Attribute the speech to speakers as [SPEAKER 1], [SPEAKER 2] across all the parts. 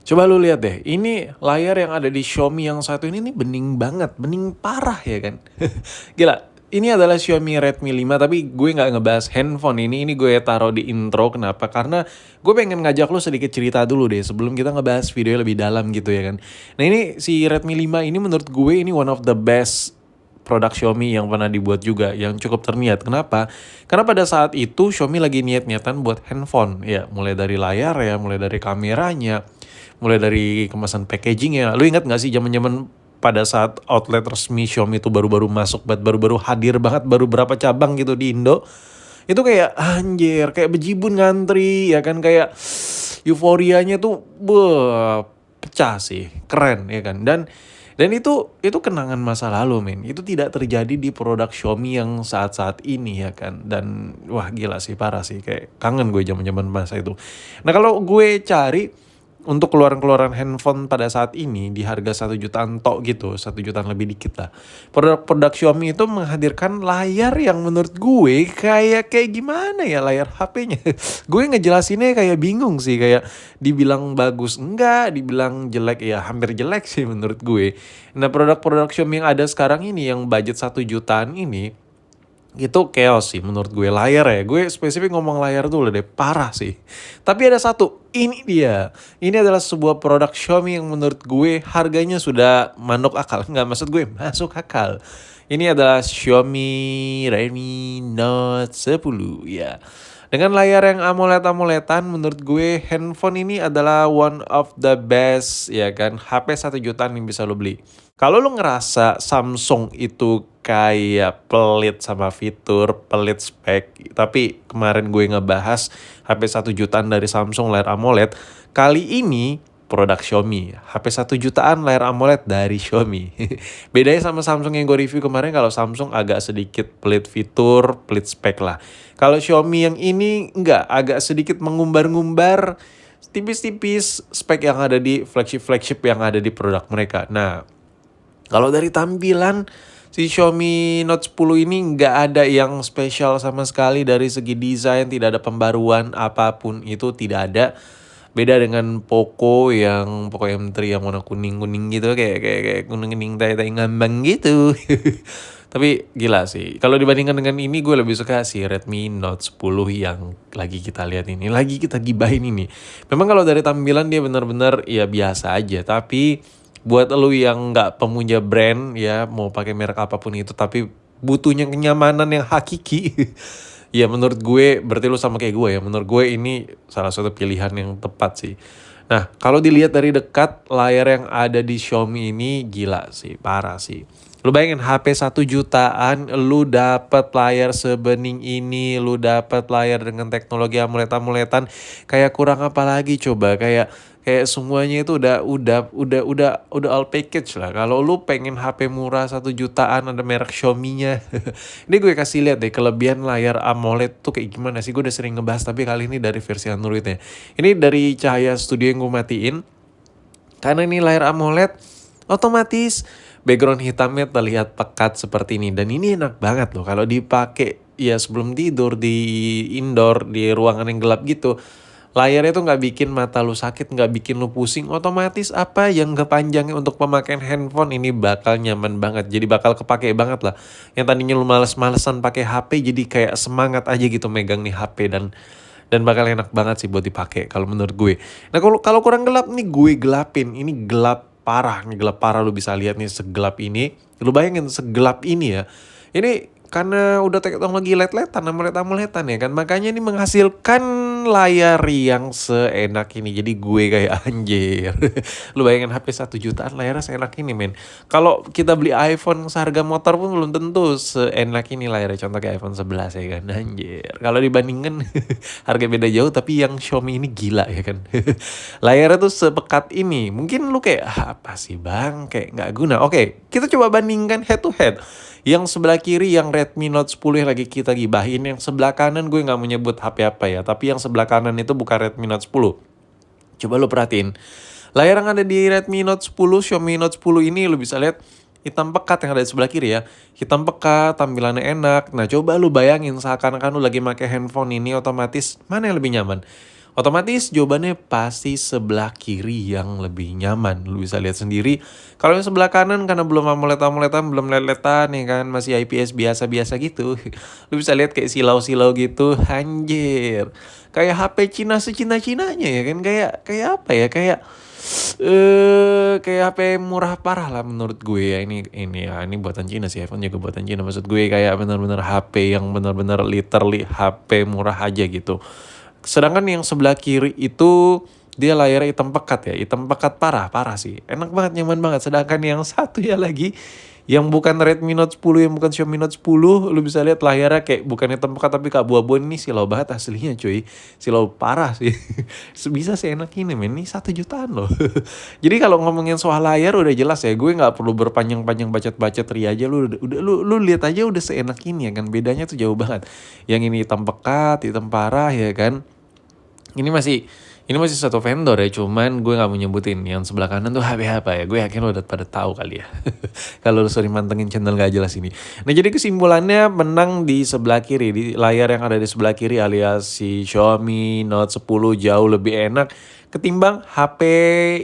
[SPEAKER 1] Coba lu lihat deh, ini layar yang ada di Xiaomi yang satu ini nih bening banget, bening parah ya kan. Gila, ini adalah Xiaomi Redmi 5 tapi gue nggak ngebahas handphone ini gue taruh di intro. Kenapa? Karena gue pengen ngajak lu sedikit cerita dulu deh sebelum kita ngebahas video lebih dalam gitu ya kan. Nah ini si Redmi 5 ini menurut gue ini one of the best produk Xiaomi yang pernah dibuat juga, yang cukup terniat. Kenapa? Karena pada saat itu Xiaomi lagi niat-niatan buat handphone. Ya, mulai dari layar ya, mulai dari kameranya, mulai dari kemasan packagingnya. Lu ingat gak sih zaman-zaman pada saat outlet resmi Xiaomi itu baru-baru masuk, baru-baru hadir banget, baru berapa cabang gitu di Indo. Itu kayak anjir, kayak bejibun ngantri, ya kan, kayak euforianya tuh pecah sih, keren ya kan. Dan itu kenangan masa lalu men. Itu tidak terjadi di produk Xiaomi yang saat-saat ini ya kan. Dan wah gila sih, parah sih, kayak kangen gue zaman-zaman masa itu. Nah kalau gue cari untuk keluaran-keluaran handphone pada saat ini di harga 1 jutaan tok gitu, 1 jutaan lebih dikit lah. Produk-produk Xiaomi itu menghadirkan layar yang menurut gue kayak gimana ya layar HP-nya. Gue ngejelasinnya kayak bingung sih, kayak dibilang bagus enggak, dibilang jelek ya hampir jelek sih menurut gue. Nah, produk-produk Xiaomi yang ada sekarang ini yang budget 1 jutaan ini itu chaos sih menurut gue. Layar ya, gue spesifik ngomong layar dulu deh, parah sih. Tapi ada satu, ini dia. Ini adalah sebuah produk Xiaomi yang menurut gue harganya sudah masuk akal. Nggak, maksud gue masuk akal. Ini adalah Xiaomi Redmi Note 10 ya. Dengan layar yang AMOLED-AMOLEDan, menurut gue handphone ini adalah one of the best ya kan. HP 1 jutaan yang bisa lo beli. Kalau lo ngerasa Samsung itu kayak pelit sama fitur, pelit spek, tapi kemarin gue ngebahas HP 1 jutaan dari Samsung layar AMOLED, kali ini produk Xiaomi, HP 1 jutaan layar AMOLED dari Xiaomi. Bedanya sama Samsung yang gue review kemarin, kalau Samsung agak sedikit pelit fitur, pelit spek lah. Kalau Xiaomi yang ini enggak, agak sedikit mengumbar-ngumbar, tipis-tipis spek yang ada di flagship-flagship yang ada di produk mereka. Nah, kalau dari tampilan, si Xiaomi Note 10 ini nggak ada yang spesial sama sekali dari segi desain, tidak ada pembaruan apapun itu, tidak ada. Beda dengan Poco M3 yang warna kuning-kuning gitu, kayak kuning-kuning tai-tai ngambang gitu. Tapi gila sih. Kalau dibandingkan dengan ini, gue lebih suka si Redmi Note 10 yang lagi kita lihat ini, lagi kita gibahin ini. Memang kalau dari tampilan dia benar-benar ya biasa aja, tapi buat lu yang nggak pemuja brand ya, mau pakai merek apapun itu tapi butuhnya kenyamanan yang hakiki, ya menurut gue berarti lu sama kayak gue ya. Menurut gue ini salah satu pilihan yang tepat sih. Nah, kalau dilihat dari dekat, layar yang ada di Xiaomi ini gila sih, parah sih. Lu bayangin HP 1 jutaan, lu dapet layar sebening ini, lu dapet layar dengan teknologi AMOLED-AMOLEDan, kayak kurang apa lagi coba? Kayak semuanya itu udah all package lah. Kalau lu pengen HP murah 1 jutaan ada merek Xiaomi-nya. Ini gue kasih lihat deh kelebihan layar AMOLED tuh kayak gimana sih. Gue udah sering ngebahas tapi kali ini dari versi Androidnya. Ini dari cahaya studio yang gue matiin. Karena ini layar AMOLED, otomatis background hitamnya terlihat pekat seperti ini. Dan ini enak banget loh kalau dipakai ya sebelum tidur di indoor, di ruangan yang gelap gitu. Layarnya tuh nggak bikin mata lu sakit, nggak bikin lu pusing. Otomatis apa yang kepanjangnya untuk pemakaian handphone ini bakal nyaman banget. Jadi bakal kepake banget lah. Yang tadinya lu males-malesan pakai HP jadi kayak semangat aja gitu megang nih HP, dan bakal enak banget sih buat dipakai kalau menurut gue. Nah kalau kurang gelap nih gue gelapin. Ini gelap parah, nih gelap parah, lu bisa lihat nih segelap ini. Lu bayangin segelap ini ya. Ini karena udah teknologi LED-LEDan, AMOLED-AMOLEDan ya kan. Makanya ini menghasilkan layar yang seenak ini. Jadi gue kayak anjir. Lu bayangin HP 1 jutaan layarnya seenak ini men. Kalau kita beli iPhone seharga motor pun belum tentu seenak ini layarnya. Contoh kayak iPhone 11 ya kan. Anjir. Kalau dibandingkan harga beda jauh, tapi yang Xiaomi ini gila ya kan. Layarnya tuh sepekat ini. Mungkin lu kayak apa sih bang, kayak nggak guna. Oke, kita coba bandingkan head to head. Yang sebelah kiri yang Redmi Note 10 yang lagi kita gibahin. Yang sebelah kanan gue gak mau nyebut HP apa ya, tapi yang sebelah kanan itu bukan Redmi Note 10. Coba lu perhatiin. Layar yang ada di Redmi Note 10, Xiaomi Note 10 ini lu bisa lihat hitam pekat yang ada di sebelah kiri ya. Hitam pekat, tampilannya enak. Nah coba lu bayangin seakan-akan lu lagi pakai handphone ini, otomatis mana yang lebih nyaman? Otomatis jawabannya pasti sebelah kiri yang lebih nyaman. Lu bisa lihat sendiri. Kalau yang sebelah kanan karena belum AMOLED-AMOLEDan, belum LED-LEDan ya kan, masih IPS biasa-biasa gitu. Lu bisa lihat kayak silau-silau gitu, anjir. Kayak HP Cina secina-cinanya ya kan, kayak apa ya? Kayak HP murah parah lah menurut gue ya. Ini buatan Cina sih, iPhone juga buatan Cina. Maksud gue kayak benar-benar HP yang benar-benar literally HP murah aja gitu. Sedangkan yang sebelah kiri itu dia layarnya hitam pekat ya, hitam pekat parah sih. Enak banget, nyaman banget. Sedangkan yang satu ya lagi, yang bukan Redmi Note 10, yang bukan Xiaomi Note 10, lu bisa lihat layarnya kayak bukan hitam pekat tapi keabu-abuan. Ini silau banget aslinya cuy. Silau parah sih. Bisa seenak ini men, ini 1 jutaan loh. Jadi kalau ngomongin soal layar udah jelas ya, gue nggak perlu berpanjang-panjang bacot-bacot ria aja, lu lihat aja udah seenak ini ya kan, bedanya tuh jauh banget. Yang ini hitam pekat, hitam parah ya kan. Ini masih satu vendor ya, cuman gue nggak mau nyebutin yang sebelah kanan tuh HP apa ya. Gue yakin lo udah pada tahu kali ya. Kalau lo sering mantengin channel gak jelas ini. Nah jadi kesimpulannya menang di sebelah kiri, di layar yang ada di sebelah kiri alias si Xiaomi Note 10 jauh lebih enak ketimbang HP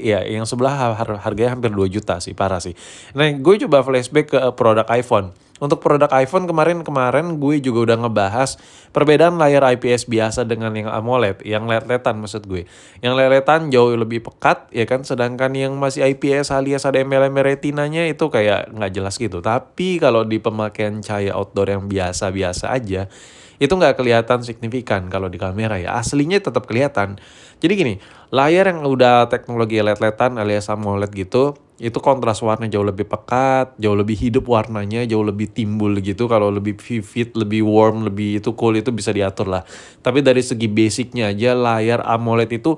[SPEAKER 1] ya yang sebelah harganya hampir 2 juta sih, parah sih. Nah gue coba flashback ke produk iPhone. Untuk produk iPhone kemarin gue juga udah ngebahas perbedaan layar IPS biasa dengan yang AMOLED, yang LED-LEDan maksud gue. Yang LED-LEDan jauh lebih pekat ya kan, sedangkan yang masih IPS alias ada MLM retinanya itu kayak nggak jelas gitu. Tapi kalau di pemakaian cahaya outdoor yang biasa-biasa aja, itu nggak kelihatan signifikan kalau di kamera ya. Aslinya tetap kelihatan. Jadi gini, layar yang udah teknologi LED-LEDan alias AMOLED gitu, itu kontras warna jauh lebih pekat, jauh lebih hidup warnanya, jauh lebih timbul gitu. Kalau lebih vivid, lebih warm, lebih itu cool itu bisa diatur lah. Tapi dari segi basicnya aja layar AMOLED itu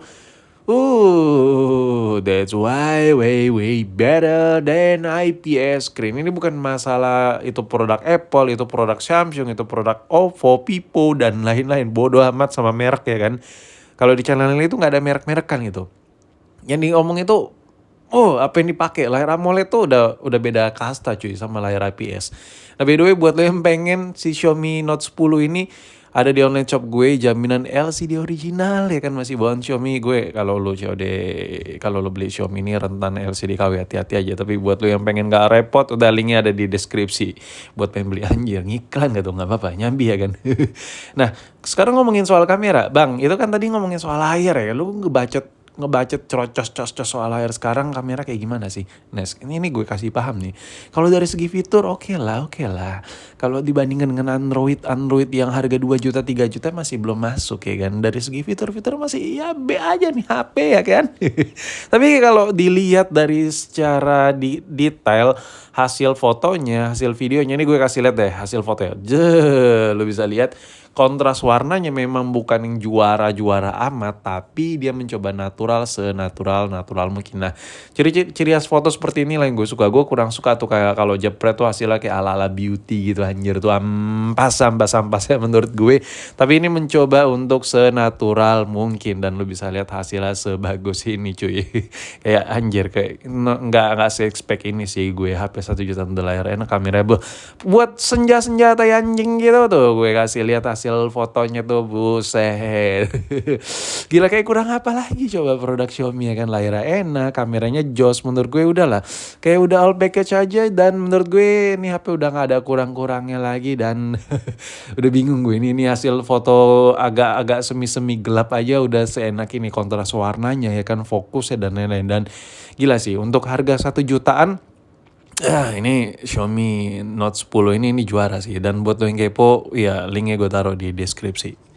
[SPEAKER 1] that's why way better than IPS screen. Ini bukan masalah itu produk Apple, itu produk Samsung, itu produk Oppo, Vivo, dan lain-lain. Bodoh amat sama merek ya kan. Kalau di channel ini tuh nggak ada merek-merekan gitu. Yang diomong itu, apa yang dipakai? Layar AMOLED tuh udah beda kasta cuy sama layar IPS. Nah by the way buat lo yang pengen si Xiaomi Note 10 ini, ada di online shop gue, jaminan LCD original ya kan, masih bawaan Xiaomi gue. Kalau lo beli Xiaomi ini rentan LCD KW, hati-hati aja. Tapi buat lo yang pengen gak repot, udah linknya ada di deskripsi. Buat pengen beli, anjir ngiklan gak tuh, gak apa-apa, nyambi ya kan. Nah sekarang ngomongin soal kamera, Bang, itu kan tadi ngomongin soal layar ya. Lu ngebacet cerocos soal layar, sekarang kamera kayak gimana sih? Nah ini gue kasih paham nih. Kalau dari segi fitur oke lah. Kalau dibandingkan dengan Android yang harga 2 juta 3 juta masih belum masuk ya kan. Dari segi fitur masih ya B aja nih HP ya kan. Tapi kalau dilihat dari secara detail hasil fotonya, hasil videonya, ini gue kasih lihat deh hasil fotonya. Lu bisa lihat kontras warnanya memang bukan yang juara amat, tapi dia mencoba senatural mungkin. Nah, ciri khas foto seperti ini lah yang gue suka. Gue kurang suka tuh kayak kalau jepret tuh hasilnya kayak ala-ala beauty gitu, anjir tuh ampas ya menurut gue. Tapi ini mencoba untuk senatural mungkin, dan lu bisa lihat hasilnya sebagus ini cuy. Kayak anjir, kayak nggak se-expect ini sih gue. HP 1 juta layar enak, kamera buat senja-senja tai anjing gitu tuh. Gue kasih lihat hasil fotonya tuh, buset. Gila, kayak kurang apa lagi coba produk Xiaomi ya kan. Layarnya enak, kameranya jos, menurut gue udah lah. Kayak udah all package aja, dan menurut gue ini HP udah gak ada kurang-kurangnya lagi. Dan udah bingung gue, ini hasil foto agak semi-semi gelap aja udah seenak ini kontras warnanya ya kan, fokusnya dan lain-lain. Dan gila sih untuk harga 1 jutaan. Ini Xiaomi Note 10 ini juara sih. Dan buat lo yang kepo, ya linknya gue taruh di deskripsi.